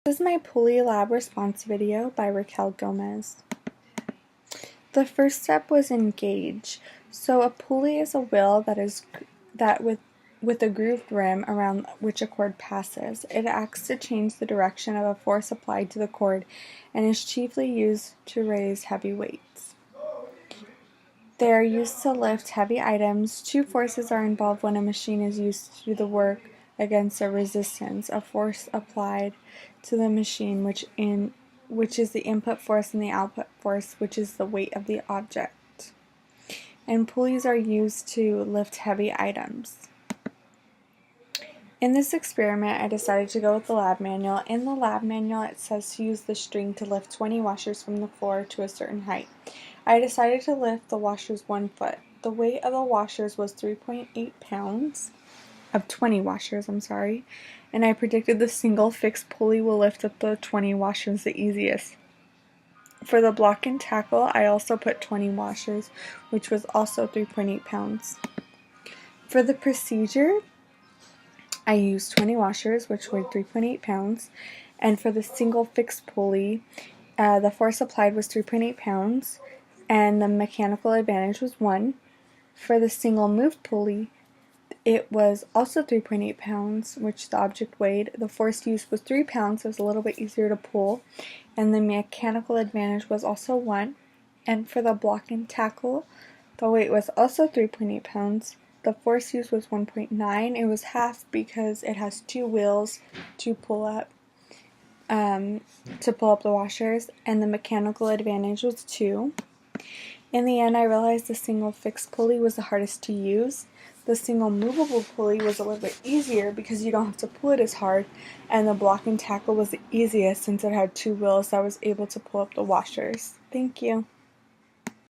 This is my Pulley Lab response video by Raquel Gomez. The first step was engage. So a pulley is a wheel with a grooved rim around which a cord passes. It acts to change the direction of a force applied to the cord and is chiefly used to raise heavy weights. They are used to lift heavy items. Two forces are involved when a machine is used to do the work against a resistance, a force applied to the machine which is the input force, and the output force, which is the weight of the object. And pulleys are used to lift heavy items. In this experiment, I decided to go with the lab manual. In the lab manual, it says to use the string to lift 20 washers from the floor to a certain height. I decided to lift the washers 1 foot. The weight of the washers was 3.8 pounds. Of 20 washers, and I predicted the single fixed pulley will lift up the 20 washers the easiest. For the block and tackle, I also put 20 washers, which was also 3.8 pounds. For the procedure, I used 20 washers, which weighed 3.8 pounds, and for the single fixed pulley, the force applied was 3.8 pounds, and the mechanical advantage was 1. For the single moved pulley, it was also 3.8 pounds, which the object weighed. The force used was 3 pounds, so it was a little bit easier to pull. And the mechanical advantage was also 1. And for the block and tackle, the weight was also 3.8 pounds. The force used was 1.9. It was half because it has 2 wheels to pull up the washers. And the mechanical advantage was 2. In the end, I realized the single fixed pulley was the hardest to use. The single movable pulley was a little bit easier because you don't have to pull it as hard, and the block and tackle was the easiest since it had 2 wheels that was able to pull up the washers. Thank you.